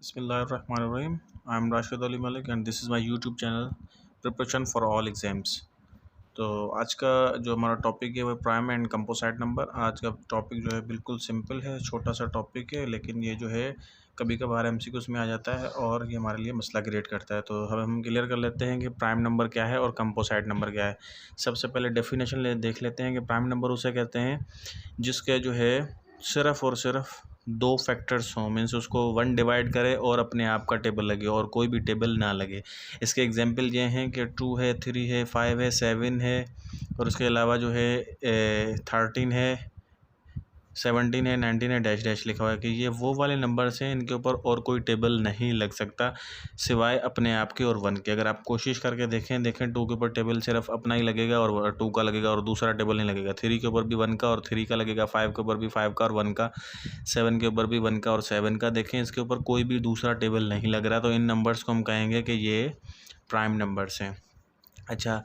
Bismillahirrahmanirrahim. I'm Rashid Ali Malik and this is my YouTube channel Preparation for All Exams. तो आज का जो हमारा टॉपिक है वो प्राइम एंड कंपोसाइट नंबर। आज का टॉपिक जो है बिल्कुल सिंपल है, छोटा सा टॉपिक है, लेकिन ये जो है कभी कभार एमसीक्यूज में आ जाता है और ये हमारे लिए मसला क्रिएट करता है। तो हम क्लियर कर लेते हैं कि प्राइम नंबर क्या है और कंपोसाइट नंबर क्या है। सबसे पहले डेफिनेशन देख लेते हैं कि प्राइम नंबर उसे कहते हैं जिसके जो है सिर्फ़ और सिर्फ दो फैक्टर्स हों, मीन्स उसको वन डिवाइड करे और अपने आप का टेबल लगे और कोई भी टेबल ना लगे। इसके एग्जांपल ये हैं कि 2 है, 3 है, 5 है, 7 है और उसके अलावा जो है 13 है, 17 है, 19 है, डैश डैश लिखा हुआ है कि ये वो वाले नंबर्स हैं इनके ऊपर और कोई टेबल नहीं लग सकता सिवाय अपने आप के और 1 के। अगर आप कोशिश करके देखें 2 के ऊपर टेबल सिर्फ अपना ही लगेगा और 2 का लगेगा और दूसरा टेबल नहीं लगेगा। 3 के ऊपर भी 1 का और 3 का लगेगा, 5 के ऊपर भी 5 का और 1 का, 7 के ऊपर भी 1 का और 7 का। देखें इसके ऊपर कोई भी दूसरा टेबल नहीं लग रहा, तो इन नंबर्स को हम कहेंगे कि ये प्राइम नंबर्स हैं। अच्छा,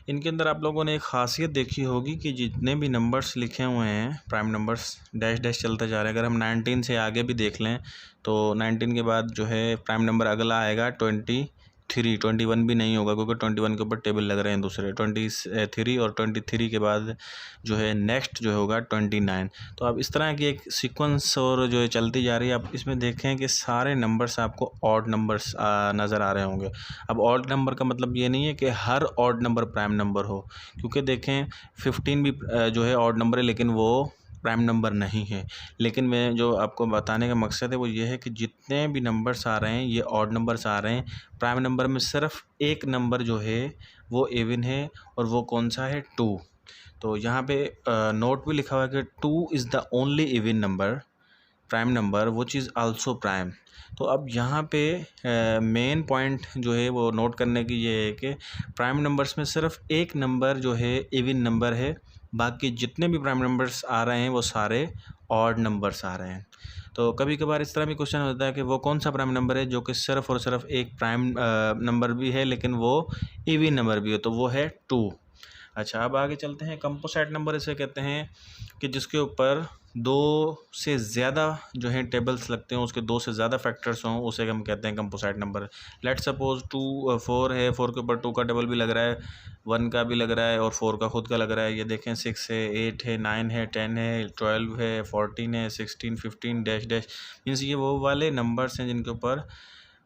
इनके अंदर आप लोगों ने एक ख़ासियत देखी होगी कि जितने भी नंबर्स लिखे हुए हैं प्राइम नंबर्स डैश डैश चलते जा रहे हैं। अगर हम 19 से आगे भी देख लें तो 19 के बाद जो है प्राइम नंबर अगला आएगा 23। 21 भी नहीं होगा क्योंकि 21 के ऊपर टेबल लग रहे हैं दूसरे। 23 और 23 के बाद जो है नेक्स्ट जो होगा 29। तो अब इस तरह की एक सीक्वेंस और जो है चलती जा रही है। आप इसमें देखें कि सारे नंबर्स आपको ऑड नंबर्स नज़र आ रहे होंगे। अब ऑड नंबर का मतलब ये नहीं है कि हर ऑड नंबर प्राइम नंबर हो, क्योंकि देखें 15 भी जो है ऑड नंबर है लेकिन वो प्राइम नंबर नहीं है। लेकिन मैं जो आपको बताने का मकसद है वो ये है कि जितने भी नंबर्स आ रहे हैं ये ऑड नंबर्स आ रहे हैं। प्राइम नंबर में सिर्फ एक नंबर जो है वो इवन है और वो कौन सा है, 2। तो यहाँ पे नोट भी लिखा हुआ है कि 2 is the only even number prime number which is also prime. तो अब यहाँ पे मेन पॉइंट जो है वो नोट करने की ये है कि प्राइम नंबर्स में सिर्फ एक नंबर जो है इवन नंबर है, बाकी जितने भी प्राइम नंबर्स आ रहे हैं वो सारे ऑड नंबर्स आ रहे हैं। तो कभी कभार इस तरह भी क्वेश्चन होता है कि वो कौन सा प्राइम नंबर है जो कि सिर्फ और सिर्फ एक प्राइम नंबर भी है लेकिन वो इवन नंबर भी हो, तो वो है 2। अच्छा, अब आगे चलते हैं। कंपोसाइट नंबर इसे कहते हैं कि जिसके ऊपर दो से ज़्यादा जो है टेबल्स लगते हैं, उसके दो से ज़्यादा फैक्टर्स हों, उसे हम कहते हैं कंपोसाइट नंबर। लेट सपोज 4 है, 4 के ऊपर 2 का टेबल भी लग रहा है, 1 का भी लग रहा है और 4 का खुद का लग रहा है। ये देखें 6 है, 8 है, 9 है, 10 है, 12 है, 14 है, 16, 15 डैश डैश। मीन्स ये वो वाले नंबर्स हैं जिनके ऊपर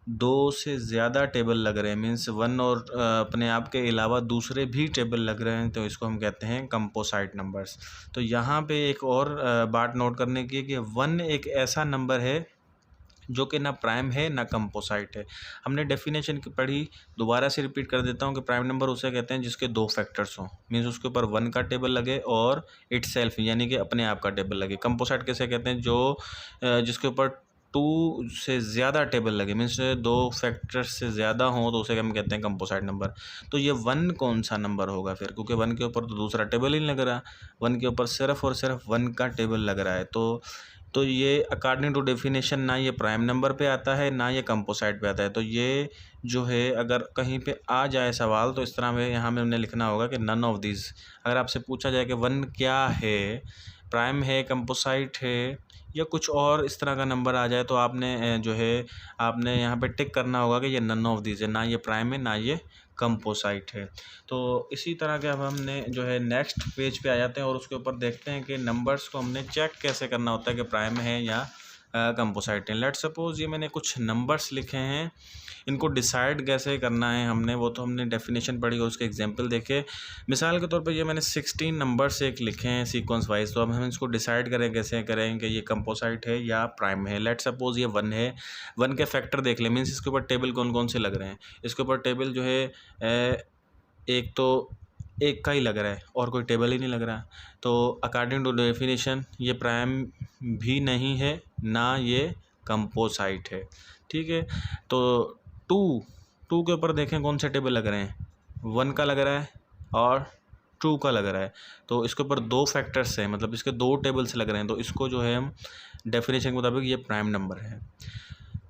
दो से ज़्यादा टेबल लग रहे हैं, मीन्स 1 और अपने आप के अलावा दूसरे भी टेबल लग रहे हैं, तो इसको हम कहते हैं कंपोसाइट नंबर्स। तो यहाँ पे एक और बात नोट करने की है कि 1 एक ऐसा नंबर है जो कि ना प्राइम है ना कंपोसाइट है। हमने डेफिनेशन पढ़ी, दोबारा से रिपीट कर देता हूँ कि प्राइम नंबर उसे कहते हैं जिसके दो फैक्टर्स हों, मीन्स उसके ऊपर 1 का टेबल लगे और इटसेल्फ यानी कि अपने आप का टेबल लगे। कंपोसाइट कैसे कहते हैं, जो जिसके ऊपर 2 से ज़्यादा टेबल लगे, मीन्स दो फैक्टर्स से ज़्यादा हों, तो उसे हम कहते हैं कंपोसाइट नंबर। तो ये 1 कौन सा नंबर होगा फिर, क्योंकि 1 के ऊपर तो दूसरा टेबल ही नहीं लग रहा, 1 के ऊपर सिर्फ और सिर्फ 1 का टेबल लग रहा है। तो ये अकॉर्डिंग टू डेफिनेशन ना ये प्राइम नंबर पे आता है ना ये कंपोसाइट पे आता है। तो ये जो है अगर कहीं पे आ जाए सवाल तो इस तरह में यहाँ में हमने लिखना होगा कि नन ऑफ दिस। अगर आपसे पूछा जाए कि 1 क्या है, प्राइम है, कंपोसाइट है या कुछ और इस तरह का नंबर आ जाए, तो आपने जो है आपने यहाँ पे टिक करना होगा कि ये नन ऑफ दिस है, ना ये प्राइम है ना ये कंपोसाइट है। तो इसी तरह के अब हमने जो है नेक्स्ट पेज पे आ जाते हैं और उसके ऊपर देखते हैं कि नंबर्स को हमने चेक कैसे करना होता है कि प्राइम है या कंपोसाइट है। लेट सपोज ये मैंने कुछ नंबर्स लिखे हैं, इनको डिसाइड कैसे करना है हमने वो तो हमने डेफिनेशन पढ़ी और उसके एग्जांपल देखे। मिसाल के तौर पे ये मैंने 16 नंबर्स एक लिखे हैं सीक्वेंस वाइज, तो अब हम इसको डिसाइड करें कैसे करें कि ये कंपोसाइट है या प्राइम है। लेट सपोज ये 1 है, 1 के फैक्टर देख लें, मीन्स इसके ऊपर टेबल कौन कौन से लग रहे हैं। इसके ऊपर टेबल जो है एक तो एक का ही लग रहा है और कोई टेबल ही नहीं लग रहा, तो अकॉर्डिंग टू डेफिनेशन ये प्राइम भी नहीं है ना ये कंपोसाइट है। ठीक है, तो 2 के ऊपर देखें कौन से टेबल लग रहे हैं, 1 का लग रहा है और 2 का लग रहा है, तो इसके ऊपर दो फैक्टर्स हैं, मतलब इसके दो टेबल्स लग रहे हैं, तो इसको जो है हम डेफिनेशन के मुताबिक ये प्राइम नंबर है।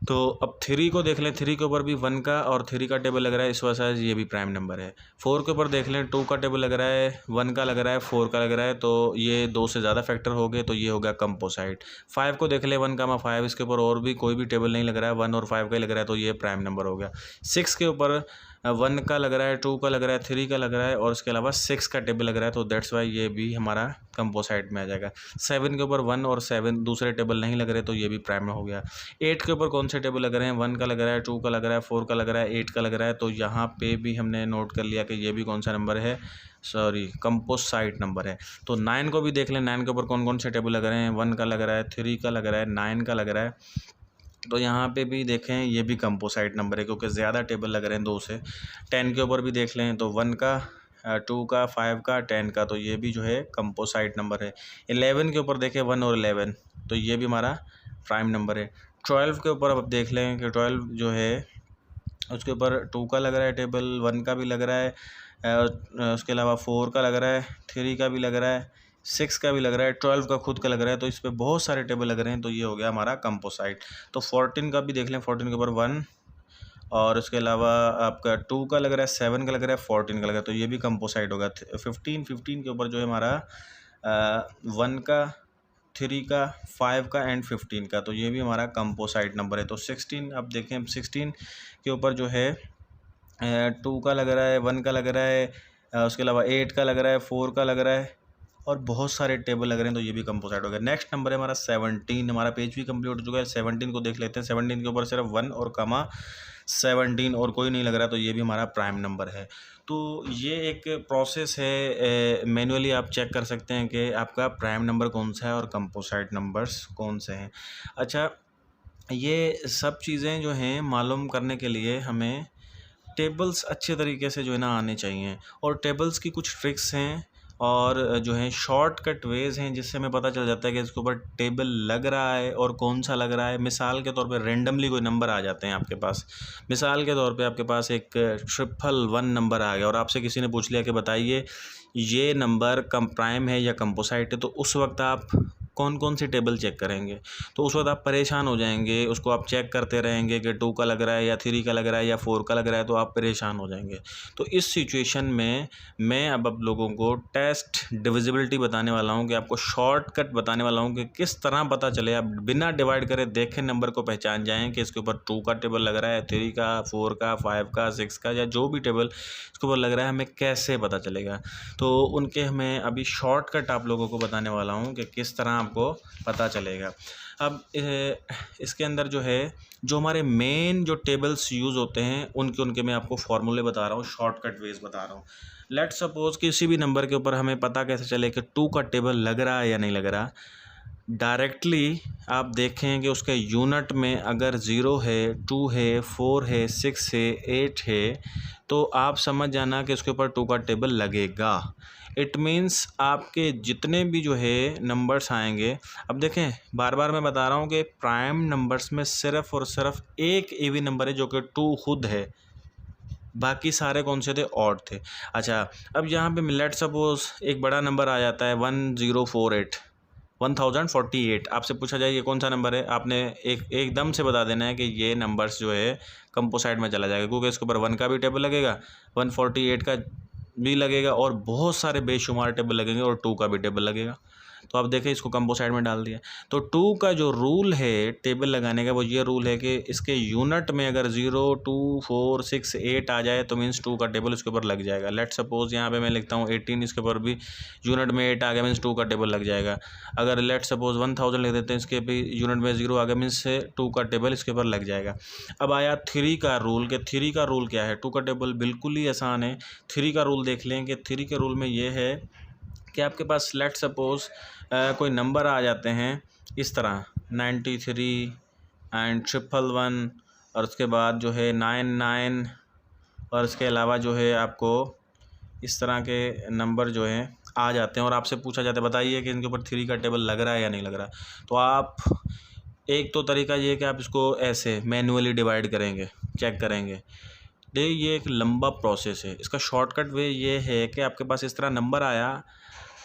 तो अब 3 को देख लें, 3 के ऊपर भी 1 का और 3 का टेबल लग रहा है, इस वजह से ये भी प्राइम नंबर है। 4 के ऊपर देख लें, 2 का टेबल लग रहा है, 1 का लग रहा है, 4 का लग रहा है, तो ये 2 से ज़्यादा फैक्टर हो गए, तो ये हो गया कंपोसाइट। 5 को देख लें, 1, 5, इसके ऊपर और भी कोई भी टेबल नहीं लग रहा है, 1 और 5 का ही लग रहा है, तो ये प्राइम नंबर हो गया। 6 के ऊपर 1 का लग रहा है, 2 का लग रहा है, 3 का लग रहा है और उसके अलावा 6 का टेबल लग रहा है, तो दैट्स वाई ये भी हमारा कंपोसाइट में आ जाएगा। 7 के ऊपर 1 और 7 दूसरे टेबल नहीं लग रहे, तो ये भी प्राइम में हो गया। 8 के ऊपर कौन से टेबल लग रहे हैं, 1 का लग रहा है, 2 का लग रहा है, 4 का लग रहा है, 8 का लग रहा है, तो यहाँ पे भी हमने नोट कर लिया कि ये भी कौन सा नंबर है, सॉरी कंपोसाइट नंबर है। तो 9 को भी देख लें, 9 के ऊपर कौन कौन से टेबल लग रहे हैं, 1 का लग रहा है, 3 का लग रहा है, 9 का लग रहा है, तो यहाँ पे भी देखें ये भी कंपोसाइट नंबर है क्योंकि ज़्यादा टेबल लग रहे हैं 2 से। 10 के ऊपर भी देख लें तो 1 का 2 का 5 का 10 का, तो ये भी जो है कंपोसाइट नंबर है। 11 के ऊपर देखें 1 और 11, तो ये भी हमारा प्राइम नंबर है। 12 के ऊपर अब देख लें कि 12 जो है उसके ऊपर 2 का लग रहा है टेबल, 1 का भी लग रहा है, उसके अलावा 4 का लग रहा है, 3 का भी लग रहा है, 6 का भी लग रहा है, 12 का खुद का लग रहा है, तो इस पर बहुत सारे टेबल लग रहे हैं, तो ये हो गया हमारा कंपोसाइट। तो 14 का भी देख लें, 14 के ऊपर 1 और उसके अलावा आपका 2 का लग रहा है, 7 का लग रहा है, 14 का लग रहा है, तो ये भी कंपोसाइट होगा। 15 के ऊपर जो है हमारा 1 का, 3 का, 5 का एंड 15 का, तो ये भी हमारा कंपोसाइट नंबर है। तो 16 अब देखें, 16 के ऊपर जो है 2 का लग रहा है, 1 का लग रहा है, उसके अलावा 8 का लग रहा है, 4 का लग रहा है और बहुत सारे टेबल लग रहे हैं, तो ये भी कंपोसाइट हो गया। नेक्स्ट नंबर है हमारा 17, हमारा पेज भी कंप्लीट हो चुका है। 17 को देख लेते हैं। 17 के ऊपर सिर्फ 1 और कमा 17 और कोई नहीं लग रहा, तो ये भी हमारा प्राइम नंबर है। तो ये एक प्रोसेस है, मैनुअली आप चेक कर सकते हैं कि आपका प्राइम नंबर कौन सा है और कंपोसाइट नंबर्स कौन से हैं। अच्छा, ये सब चीज़ें जो हैं मालूम करने के लिए हमें टेबल्स अच्छे तरीके से जो है ना आने चाहिए, और टेबल्स की कुछ ट्रिक्स हैं और जो है शॉर्टकट वेज़ हैं जिससे हमें पता चल जाता है कि इसके ऊपर टेबल लग रहा है और कौन सा लग रहा है। मिसाल के तौर पे रेंडमली कोई नंबर आ जाते हैं आपके पास, मिसाल के तौर पे आपके पास एक 111 नंबर आ गया और आपसे किसी ने पूछ लिया कि बताइए ये नंबर कम प्राइम है या कंपोसाइट है, तो उस वक्त आप कौन कौन सी टेबल चेक करेंगे? तो उस वक्त आप परेशान हो जाएंगे, उसको आप चेक करते रहेंगे कि 2 का लग रहा है या 3 का लग रहा है या 4 का लग रहा है, तो आप परेशान हो जाएंगे। तो इस सिचुएशन में मैं अब आप लोगों को टेस्ट डिविजिबिलिटी बताने वाला हूं कि आपको शॉर्टकट बताने वाला हूं कि किस तरह पता चले, आप बिना डिवाइड करे देखें नंबर को पहचान जाएँ कि इसके ऊपर 2 का टेबल लग रहा है, 3 का, 4 का, 5 का, 6 का या जो भी टेबल इसके ऊपर लग रहा है, हमें कैसे पता चलेगा। तो उनके हमें अभी शॉर्टकट आप लोगों को बताने वाला हूं कि किस तरह आपको पता चलेगा। अब इसके अंदर जो है, जो हमारे मेन जो टेबल्स यूज़ होते हैं उनके मैं आपको फार्मूले बता रहा हूँ, शॉर्टकट वेज बता रहा हूँ। लेट सपोज किसी भी नंबर के ऊपर हमें पता कैसे चले कि 2 का टेबल लग रहा है या नहीं लग रहा। डायरेक्टली आप देखें कि उसके यूनिट में अगर 0 है, 2 है, 4 है, 6 है, 8 है, तो आप समझ जाना कि उसके ऊपर 2 का टेबल लगेगा। इट मीन्स आपके जितने भी जो है नंबर्स आएंगे, अब देखें बार बार मैं बता रहा हूँ कि प्राइम नंबर्स में सिर्फ और सिर्फ एक इवन नंबर है जो कि 2 खुद है, बाकी सारे कौन से थे, ऑड थे। अच्छा, अब यहाँ पे लेट सपोज एक बड़ा नंबर आ जाता है 1048, 1048। आपसे पूछा जाए ये कौन सा नंबर है, आपने एकदम से बता देना है कि ये नंबर्स जो है कंपोसाइट में चला जाएगा, क्योंकि इसके ऊपर 1 का भी टेबल लगेगा, 148 का भी लगेगा और बहुत सारे बेशुमार टेबल लगेंगे और 2 का भी टेबल लगेगा। तो आप देखें इसको कंपोसाइट में डाल दिया। तो 2 का जो रूल है टेबल लगाने का, वो ये रूल है कि इसके यूनिट में अगर 0, 2, 4, 6, 8 आ जाए तो मीन्स 2 का टेबल इसके ऊपर लग जाएगा। लेट सपोज यहाँ पे मैं लिखता हूँ 18, इसके ऊपर भी यूनिट में 8 आ गया मीन्स 2 का टेबल लग जाएगा। अगर लेट सपोज 1000 लिख देते हैं, इसके भी यूनिट में 0 आ गया मीन्स 2 का टेबल इसके ऊपर लग जाएगा। अब आया 3 का रूल, कि 3 का रूल क्या है। 2 का टेबल बिल्कुल ही आसान है। 3 का रूल देख लें कि 3 के रूल में ये है कि आपके पास लेट सपोज कोई नंबर आ जाते हैं इस तरह 93 एंड 111 और उसके बाद जो है 99 और इसके अलावा जो है आपको इस तरह के नंबर जो हैं आ जाते हैं और आपसे पूछा जाता है बताइए कि इनके ऊपर 3 का टेबल लग रहा है या नहीं लग रहा। तो आप एक तो तरीका ये है कि आप इसको ऐसे मैनुअली डिवाइड करेंगे, चेक करेंगे। ये एक लंबा प्रोसेस है। इसका शॉर्टकट वे ये है कि आपके पास इस तरह नंबर आया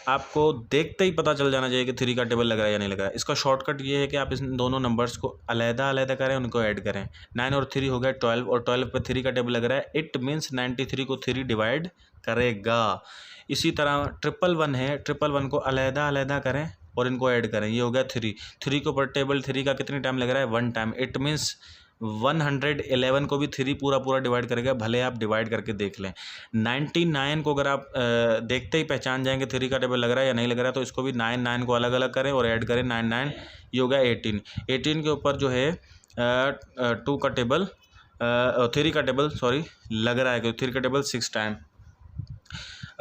आपको देखते ही पता चल जाना चाहिए कि 3 का टेबल लग रहा है या नहीं लग रहा है। इसका शॉर्टकट ये है कि आप इन दोनों नंबर्स को अलग-अलग करें, उनको ऐड करें। 9 और 3 हो गया 12 और 12 पे 3 का टेबल लग रहा है। इट मीन्स 93 को 3 डिवाइड करेगा। इसी तरह 111 है, 111 को अलग-अलग करें और इनको ऐड करें। ये हो गया 3 के ऊपर टेबल 3 का कितने टाइम लग रहा है, 1 टाइम। इट मीन्स 111 को भी 3 पूरा डिवाइड करेगा, भले आप डिवाइड करके देख लें। 99 को अगर आप देखते ही पहचान जाएंगे 3 का टेबल लग रहा है या नहीं लग रहा है, तो इसको भी 9 को अलग अलग करें और ऐड करें 9 ये हो गया 18 के ऊपर जो है 2 का टेबल 3 का टेबल सॉरी लग रहा है, क्योंकि 3 का टेबल 6 टाइम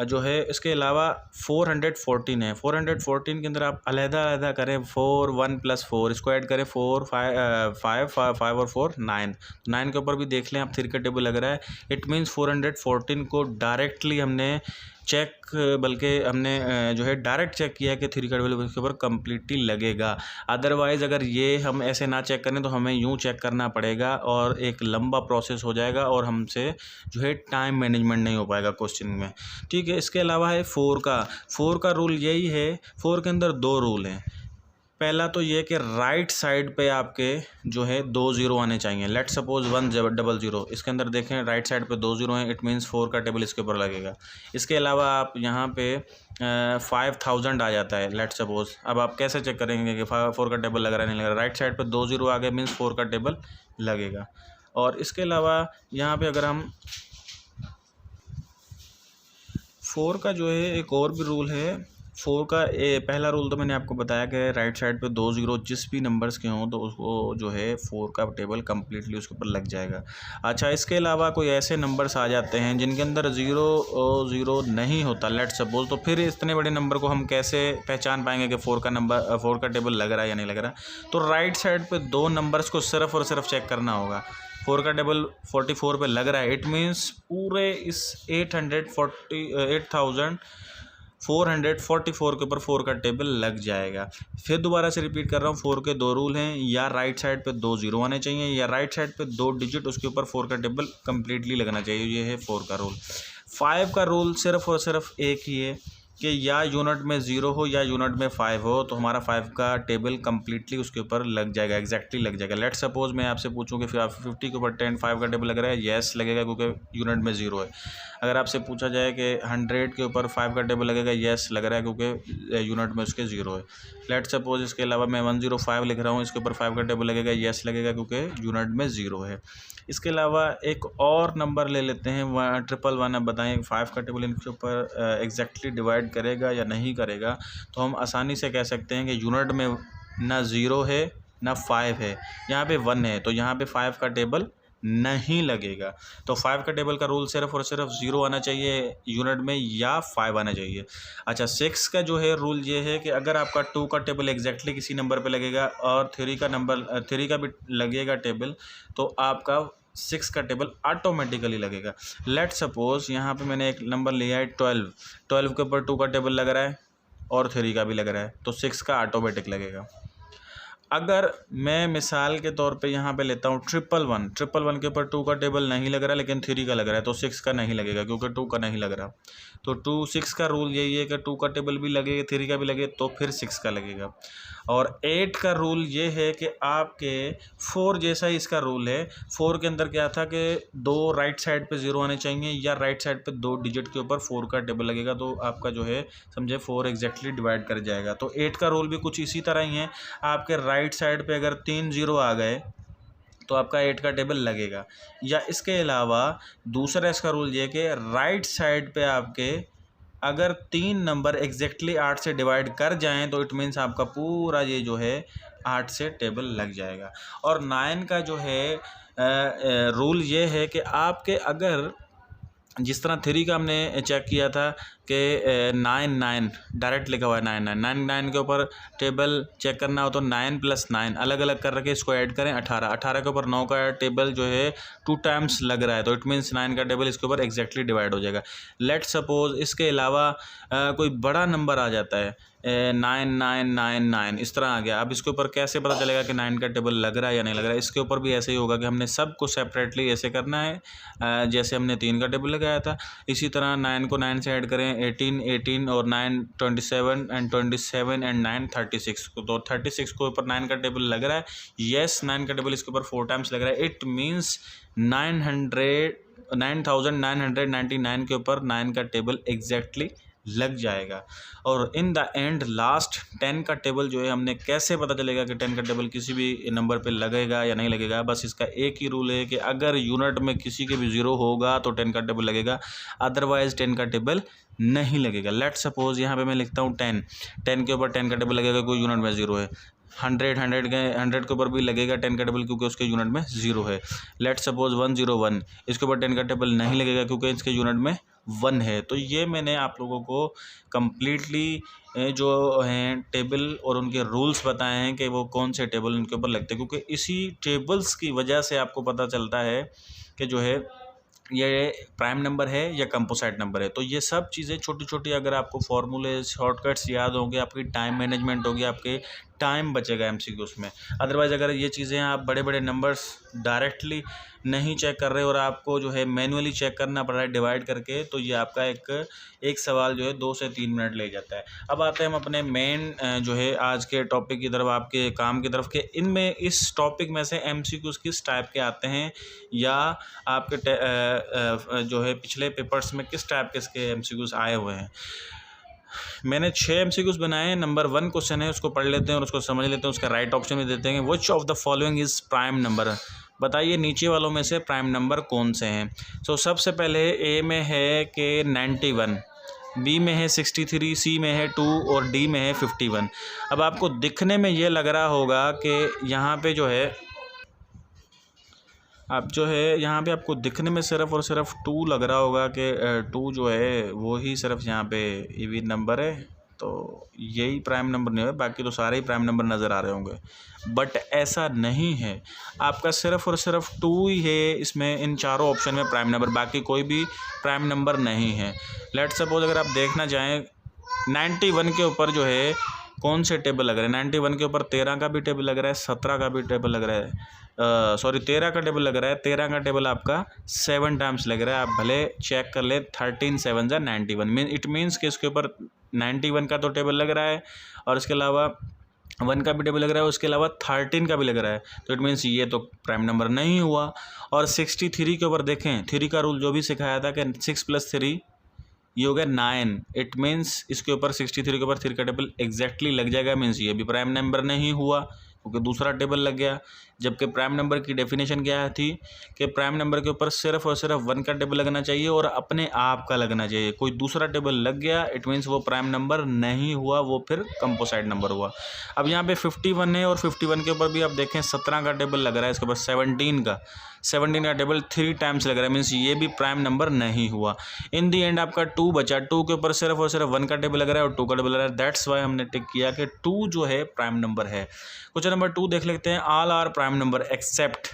जो है। इसके अलावा 414 है। 414 के अंदर आप अलग करें 4 1 + 4, इसको ऐड करें 4 5 और 4 9। 9 के ऊपर भी देख लें आप 3 का टेबल लग रहा है। इट मीन्स 414 को डायरेक्टली हमने चेक बल्कि हमने जो है डायरेक्ट चेक किया कि 3 का टेबल इसके ऊपर कम्प्लीटली लगेगा। अदरवाइज़ अगर ये हम ऐसे ना चेक करें तो हमें यूँ चेक करना पड़ेगा और एक लंबा प्रोसेस हो जाएगा और हमसे जो है टाइम मैनेजमेंट नहीं हो पाएगा क्वेश्चन में। ठीक है, इसके अलावा है 4 का रूल यही है। 4 के अंदर 2 रूल हैं। पहला तो ये कि राइट साइड पे आपके जो है 2 0 आने चाहिए। लेट सपोज 100, इसके अंदर देखें राइट साइड पे 2 0 हैं, इट मीन्स 4 का टेबल इसके ऊपर लगेगा। इसके अलावा आप यहाँ पे 5000 आ जाता है लेट सपोज। अब आप कैसे चेक करेंगे कि 4 का टेबल लग रहा है नहीं लग रहा है? राइट साइड पे 2 0 आ गए मीन्स 4 का टेबल लगेगा। और इसके अलावा यहाँ पे अगर हम 4 का जो है एक और भी रूल है। 4 का पहला रूल तो मैंने आपको बताया कि राइट साइड पे 2 0 जिस भी नंबर्स के हों तो उसको जो है 4 का टेबल कम्प्लीटली उसके ऊपर लग जाएगा। अच्छा, इसके अलावा कोई ऐसे नंबर्स आ जाते हैं जिनके अंदर 0 नहीं होता लेट सपोज, तो फिर इतने बड़े नंबर को हम कैसे पहचान पाएंगे कि 4 का टेबल लग रहा है या नहीं लग रहा? तो राइट साइड पर 2 नंबर्स को सिर्फ और सिर्फ चेक करना होगा। 4 का टेबल 44 पे लग रहा है, इट मीन्स पूरे इस 8444 के ऊपर 4 का टेबल लग जाएगा। फिर दोबारा से रिपीट कर रहा हूँ, 4 के 2 रूल हैं। या राइट साइड पे 2 0 आने चाहिए या राइट साइड पे 2 डिजिट उसके ऊपर 4 का टेबल कम्प्लीटली लगना चाहिए। ये है 4 का रूल। 5 का रूल सिर्फ और सिर्फ एक ही है कि या यूनिट में 0 हो या यूनिट में 5 हो, तो हमारा 5 का टेबल कम्प्लीटली उसके ऊपर लग जाएगा, एग्जैक्टली लग जाएगा। लेट सपोज मैं आपसे पूछूं कि 50 के ऊपर 5 का टेबल लग रहा है, येस लगेगा क्योंकि यूनिट में 0 है। अगर आपसे पूछा जाए कि 100 के ऊपर 5 का टेबल लगेगा, येस लग रहा है क्योंकि यूनिट में उसके 0 है। लेट सपोज इसके अलावा मैं 105 लिख रहा हूँ, इसके ऊपर 5 का टेबल लगेगा, येस लगेगा क्योंकि यूनिट में 0 है। इसके अलावा एक और नंबर ले लेते हैं 111। अब बताएं 5 का टेबल इनके ऊपर एग्जैक्टली डिवाइड करेगा या नहीं करेगा? तो हम आसानी से कह सकते हैं कि यूनिट में ना 0 है ना 5 है, यहाँ पे 1 है, तो यहाँ पे 5 का टेबल नहीं लगेगा। तो 5 का टेबल का रूल सिर्फ और सिर्फ 0 आना चाहिए यूनिट में या 5 आना चाहिए। अच्छा, 6 का जो है रूल ये है कि अगर आपका 2 का टेबल एग्जैक्टली किसी नंबर पे लगेगा और 3 का भी लगेगा टेबल, तो आपका 6 का टेबल ऑटोमेटिकली लगेगा। लेट सपोज यहाँ पे मैंने एक नंबर लिया है 12 के ऊपर 2 का टेबल लग रहा है और 3 का भी लग रहा है, तो 6 का ऑटोमेटिक लगेगा। अगर मैं मिसाल के तौर पे यहाँ पे लेता हूँ 111 के ऊपर 2 का टेबल नहीं लग रहा लेकिन 3 का लग रहा है, तो 6 का नहीं लगेगा क्योंकि 2 का नहीं लग रहा। तो 6 का रूल यही है कि 2 का टेबल भी लगे 3 का भी लगे तो फिर 6 का लगेगा। और 8 का रूल ये है कि आपके 4 जैसा ही इसका रूल है। 4 के अंदर क्या था कि 2 राइट साइड पे 0 आने चाहिए या राइट साइड पे 2 डिजिट के ऊपर 4 का टेबल लगेगा, तो आपका जो है समझे 4 एग्जैक्टली डिवाइड कर जाएगा। तो 8 का रूल भी कुछ इसी तरह ही है। आपके राइट साइड पे अगर 3 0 आ गए तो आपका 8 का टेबल लगेगा। या इसके अलावा दूसरा इसका रूल ये है कि राइट साइड पे आपके अगर 3 नंबर एग्जैक्टली 8 से डिवाइड कर जाएं तो इट मीन्स आपका पूरा ये जो है 8 से टेबल लग जाएगा। और 9 का जो है रूल ये है कि आपके अगर जिस तरह 3 का हमने चेक किया था कि 9 डायरेक्ट लिखा हुआ है 9 के ऊपर टेबल चेक करना हो तो 9 + 9 अलग अलग कर रखे, इसको ऐड करें 18 के ऊपर 9 का टेबल जो है 2 टाइम्स लग रहा है, तो इट मीन्स 9 का टेबल इसके ऊपर एग्जैक्टली डिवाइड हो जाएगा। लेट सपोज इसके अलावा कोई बड़ा नंबर आ जाता है 9999 इस तरह आ गया। अब इसके ऊपर कैसे पता चलेगा कि 9 का टेबल लग रहा है या नहीं लग रहा है? इसके ऊपर भी ऐसे ही होगा कि हमने सबको सेपरेटली ऐसे करना है जैसे हमने 3 का टेबल लगाया था। इसी तरह 9 को 9 से ऐड करें, 18, 18 और 9 27 एंड 27 एंड 9 36। तो 36 के ऊपर 9 का टेबल लग रहा है। यस, 9 का टेबल इसके ऊपर 4 टाइम्स लग रहा है। इट मीन्स 9999 के ऊपर 9 का टेबल एग्जैक्टली लग जाएगा। और इन द एंड लास्ट 10 का टेबल जो है, हमने कैसे पता चलेगा कि 10 का टेबल किसी भी नंबर पे लगेगा या नहीं लगेगा? बस इसका एक ही रूल है कि अगर यूनिट में किसी के भी 0 होगा तो 10 का टेबल लगेगा, अदरवाइज 10 का टेबल नहीं लगेगा। लेट सपोज यहाँ पे मैं लिखता हूँ 10 के ऊपर 10 का टेबल लगेगा, कोई यूनिट में 0 है। 100 के ऊपर भी लगेगा 10 का टेबल क्योंकि उसके यूनिट में 0 है। लेट सपोज 101, इसके ऊपर 10 का टेबल नहीं लगेगा क्योंकि इसके यूनिट में 1 है। तो ये मैंने आप लोगों को कम्प्लीटली जो हैं टेबल और उनके रूल्स बताए हैं कि वो कौन से टेबल उनके ऊपर लगते हैं, क्योंकि इसी टेबल्स की वजह से आपको पता चलता है कि जो है ये प्राइम नंबर है या कंपोसाइट नंबर है। तो ये सब चीज़ें छोटी छोटी अगर आपको फॉर्मूले शॉर्टकट्स याद होंगे, आपकी टाइम मैनेजमेंट होगी, आपके टाइम बचेगा एमसीक्यूज में। अदरवाइज़ अगर ये चीज़ें आप बड़े बड़े नंबर्स डायरेक्टली नहीं चेक कर रहे और आपको जो है मैनुअली चेक करना पड़ रहा है डिवाइड करके, तो ये आपका एक सवाल जो है 2 से 3 मिनट ले जाता है। अब आते हैं हम अपने मेन जो है आज के टॉपिक की तरफ, आपके काम की तरफ, के इनमें इस टॉपिक में से एमसीक्यूज किस टाइप के आते हैं या आपके जो है पिछले पेपर्स में किस टाइप के इसके एमसीक्यूज आए हुए हैं। मैंने 6 एमसीक्यूज बनाए हैं। नंबर 1 क्वेश्चन है, उसको पढ़ लेते हैं और उसको समझ लेते हैं। उसका राइट ऑप्शन में देते हैं which of the following is prime number. बताइए नीचे वालों में से प्राइम नंबर कौन से हैं। सो सबसे पहले ए में है कि 91, बी में है 63, सी में है 2 और डी में है 51। अब आपको दिखने में ये लग रहा होगा कि यहाँ पे जो है यहाँ पे आपको दिखने में सिर्फ़ और सिर्फ 2 लग रहा होगा कि 2 जो है वो ही सिर्फ यहाँ पे इवन नंबर है, तो यही प्राइम नंबर नहीं है, बाकी तो सारे ही प्राइम नंबर नज़र आ रहे होंगे। बट ऐसा नहीं है, आपका सिर्फ़ और सिर्फ 2 ही है इसमें, इन चारों ऑप्शन में प्राइम नंबर, बाकी कोई भी प्राइम नंबर नहीं है। लेट सपोज अगर आप देखना चाहें 91 के ऊपर जो है कौन से टेबल लग रहे हैं। 91 के ऊपर 13 का भी टेबल लग रहा है, 17 का भी टेबल लग रहा है, 13 का टेबल लग रहा है। 13 का टेबल आपका 7 टाइम्स लग रहा है। आप भले चेक कर ले, 13 7 जा 91 इट मीन्स कि इसके ऊपर 91 का तो टेबल लग रहा है और इसके अलावा 1 का भी टेबल लग रहा है, उसके अलावा 13 का भी लग रहा है। तो इट मीन्स ये तो प्राइम नंबर नहीं हुआ। और 63 के ऊपर देखें, 3 का रूल जो भी सिखाया था कि 6 + 3 ये हो गया 9। इट मीन्स इसके ऊपर 63 के ऊपर 3 का टेबल एग्जैक्टली लग जाएगा। मीन्स ये भी प्राइम नंबर नहीं हुआ क्योंकि दूसरा टेबल लग गया। जबकि प्राइम नंबर की डेफिनेशन क्या थी कि प्राइम नंबर के ऊपर सिर्फ और सिर्फ 1 का टेबल लगना चाहिए और अपने आप का लगना चाहिए। कोई दूसरा टेबल लग गया इट मीन्स वो प्राइम नंबर नहीं हुआ, वो फिर कंपोसाइट नंबर हुआ। अब यहाँ पे 51 है और 51 के ऊपर भी आप देखें 17 का टेबल लग रहा है, इसके ऊपर 17 का टेबल 3 टाइम्स लग रहा है। मीन्स ये भी प्राइम नंबर नहीं हुआ। इन दी एंड आपका 2 बचा। 2 के ऊपर सिर्फ और सिर्फ 1 का टेबल लग रहा है और 2 का टेबल लग रहा है। दैट्स वाई हमने टिक किया कि 2 जो है प्राइम नंबर है। क्वेश्चन नंबर 2 देख लेते हैं। All are prime number except.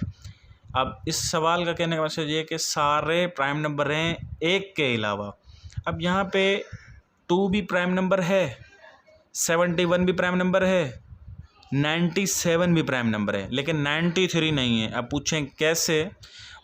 अब इस सवाल का कहने का मतलब ये है कि सारे प्राइम नंबर हैं एक के अलावा। अब यहाँ पे 2 भी प्राइम नंबर है, 71 भी प्राइम नंबर है, 97 भी प्राइम नंबर है, लेकिन 93 नहीं है। अब पूछें कैसे?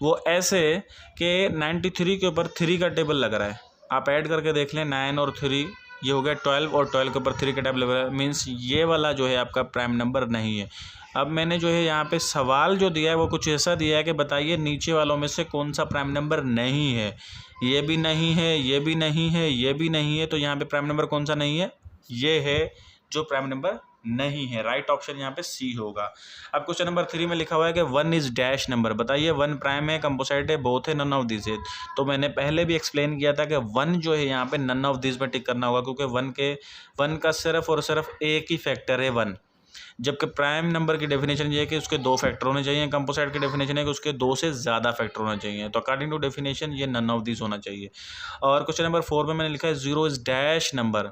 वो ऐसे कि 93 के ऊपर 3 का टेबल लग रहा है। आप ऐड करके देख लें, 9 और 3 ये हो गया 12 और 12 के ऊपर 3 का टेबल लग रहा है। मीन्स ये वाला जो है आपका प्राइम नंबर नहीं है। अब मैंने जो है यहाँ पे सवाल जो दिया है वो कुछ ऐसा दिया है कि बताइए नीचे वालों में से कौन सा प्राइम नंबर नहीं है। ये भी नहीं है, ये भी नहीं है, ये भी नहीं है। तो यहाँ पे प्राइम नंबर कौन सा नहीं है? ये है जो प्राइम नंबर नहीं है। राइट ऑप्शन यहाँ पे सी होगा। अब क्वेश्चन नंबर 3 में लिखा हुआ है कि 1 इज डैश नंबर। बताइए 1 प्राइम है, कंपोसाइट है, बोथ है, नन ऑफ दिस है। तो मैंने पहले भी एक्सप्लेन किया था कि 1 जो है यहाँ पे नन ऑफ दिस में टिक करना होगा क्योंकि 1 का सिर्फ और सिर्फ एक ही फैक्टर है 1। जबकि प्राइम नंबर की डेफिनेशन ये है कि उसके 2 फैक्टर होने चाहिए। कंपोसाइट की डेफिनेशन है कि उसके 2 से ज़्यादा फैक्टर होना चाहिए। तो अकॉर्डिंग टू डेफिनेशन ये नन ऑफ दिस होना चाहिए। और क्वेश्चन नंबर 4 में मैंने लिखा है 0 इज डैश नंबर।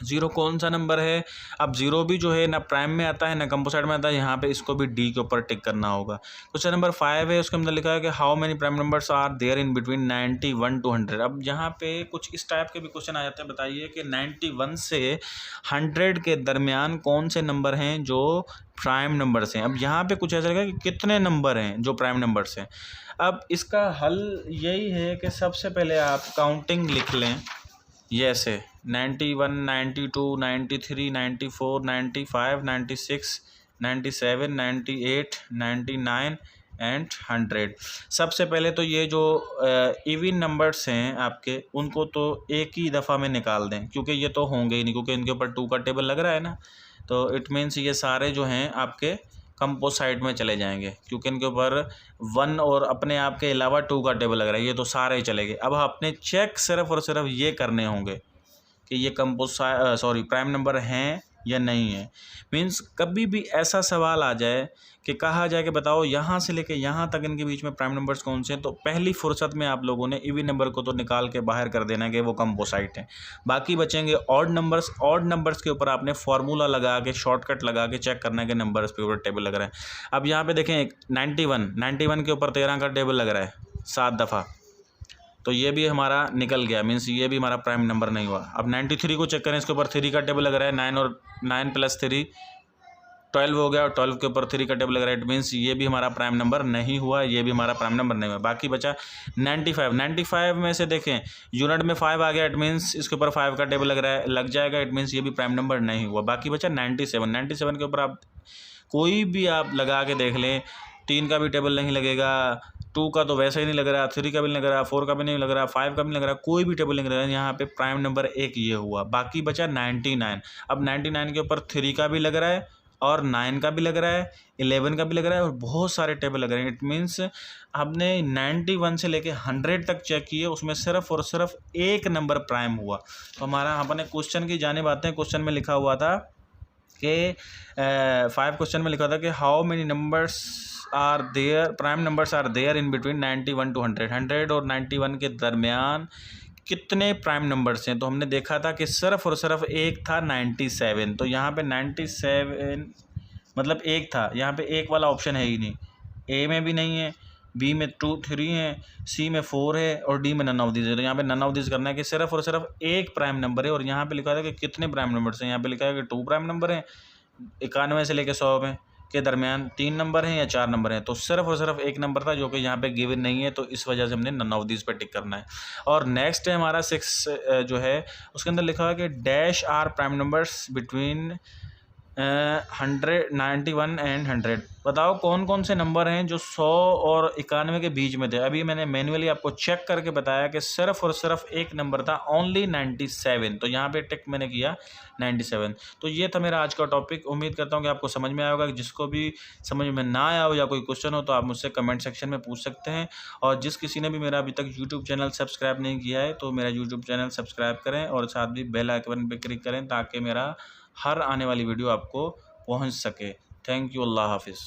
0 कौन सा नंबर है? अब 0 भी जो है ना प्राइम में आता है ना कंपोसाइट में आता है। यहाँ पे इसको भी डी के ऊपर टिक करना होगा। क्वेश्चन नंबर 5 है, उसके अंदर लिखा है कि how many prime numbers are there in between 91 to 100। अब यहाँ पे कुछ इस टाइप के भी क्वेश्चन आ जाते हैं। बताइए कि 91 से 100 के दरमियान कौन से नंबर हैं जो प्राइम नंबर्स हैं। अब यहाँ पे कुछ ऐसा लगा कि कितने नंबर हैं जो प्राइम नंबर्स हैं। अब इसका हल यही है कि सबसे पहले आप काउंटिंग लिख लें। ये ऐसे 91, 92, 93, 94, 95, 96, 97, 98, 99 एंड 100। सबसे पहले तो ये जो इवन नंबर्स हैं आपके, उनको तो एक ही दफ़ा में निकाल दें, क्योंकि ये तो होंगे ही नहीं, क्योंकि इनके ऊपर 2 का टेबल लग रहा है ना। तो इट मीन्स ये सारे जो हैं आपके कंपोसाइट में चले जाएंगे, क्योंकि इनके ऊपर 1 और अपने आप के अलावा 2 का टेबल लग रहा है, ये तो सारे ही चले गए। अब आपने चेक सिर्फ और सिर्फ ये करने होंगे कि ये प्राइम नंबर हैं या नहीं है। मीन्स कभी भी ऐसा सवाल आ जाए कि कहा जाए कि बताओ यहाँ से लेके यहाँ तक इनके बीच में प्राइम नंबर्स कौन से हैं, तो पहली फुर्सत में आप लोगों ने इवन नंबर को तो निकाल के बाहर कर देना कि वो कंपोसाइट हैं। बाकी बचेंगे ऑड नंबर्स। ऑड नंबर्स के ऊपर आपने फार्मूला लगा के, शॉर्टकट लगा के चेक करना है कि नंबर्स के ऊपर टेबल लग रहा है। अब यहाँ पे देखें 91 के ऊपर 13 का टेबल लग रहा है 7 दफ़ा, तो ये भी हमारा निकल गया, मीन्स ये भी हमारा प्राइम नंबर नहीं हुआ। अब 93 को चेक करें, इसके ऊपर 3 का टेबल लग रहा है, 9 और 9 + 3 12 हो गया, और 12 के ऊपर 3 का टेबल लग रहा है, इट मीन्स ये भी हमारा प्राइम नंबर नहीं हुआ, ये भी हमारा प्राइम नंबर नहीं हुआ। बाकी बचा 95 में से देखें यूनिट में 5 आ गया, इट मीन्स इसके ऊपर 5 का टेबल लग जाएगा, इट मीन्स ये भी प्राइम नंबर नहीं हुआ। बाकी बचा 97 के ऊपर आप कोई भी आप लगा के देख लें, 3 का भी टेबल नहीं लगेगा, 2 का तो वैसे ही नहीं लग रहा, 3 का भी नहीं लग रहा, 4 का भी नहीं लग रहा, 5 का भी नहीं लग रहा, कोई भी टेबल नहीं लग रहा। यहाँ पे प्राइम नंबर एक ये हुआ। बाकी बचा 99। अब 99 के ऊपर 3 का भी लग रहा है, और 9 का भी लग रहा है, 11 का भी लग रहा है, और बहुत सारे टेबल लग रहे हैं। इट मीन्स आपने 91 से लेके 100 तक चेक किए, उसमें सिर्फ और सिर्फ एक नंबर प्राइम हुआ। तो हमारा अपने क्वेश्चन की जानिब आते हैं। क्वेश्चन में लिखा हुआ था कि 5 क्वेश्चन में लिखा था कि how many numbers are there, prime numbers are there in between 91 to 100। 100 और 91 के दरमियान कितने प्राइम नंबर्स हैं। तो हमने देखा था कि सिर्फ और सिर्फ एक था 97। तो यहाँ पे 97 मतलब एक था, यहाँ पे एक वाला ऑप्शन है ही नहीं, ए में भी नहीं है, बी में 2, 3 है, सी में 4 है, और डी में नन ऑफ दिस है। तो यहाँ पे नन ऑफ दिस करना है कि सिर्फ और सिर्फ एक प्राइम नंबर है। और यहाँ पे लिखा था कि कितने प्राइम नंबर्स हैं, यहाँ पे लिखा है कि 2 प्राइम नंबर हैं, 91 से लेकर 100 में के दरमियान 3 नंबर हैं या 4 नंबर हैं। तो सिर्फ और सिर्फ एक नंबर था, जो कि यहाँ पे गिवन नहीं है, तो इस वजह से हमने नन ऑफ दिस पे टिक करना है। और नेक्स्ट है हमारा 6 जो है, उसके अंदर लिखा हुआ है कि dash are prime numbers between 191 and 100। बताओ कौन कौन से नंबर हैं जो 100 और 91 के बीच में थे। अभी मैंने मैन्युअली आपको चेक करके बताया कि सिर्फ और सिर्फ एक नंबर था, ओनली 97। तो यहाँ पे टिक मैंने किया 97। तो ये था मेरा आज का टॉपिक। उम्मीद करता हूँ कि आपको समझ में आया होगा। जिसको भी समझ में ना आया हो या कोई क्वेश्चन हो, तो आप मुझसे कमेंट सेक्शन में पूछ सकते हैं। और जिस किसी ने भी मेरा अभी तक यूट्यूब चैनल सब्सक्राइब नहीं किया है, तो मेरा यूट्यूब चैनल सब्सक्राइब करें, और साथ भी बेल आइकन पर क्लिक करें, ताकि मेरा हर आने वाली वीडियो आपको पहुंच सके। Thank you. अल्लाह हाफिज़।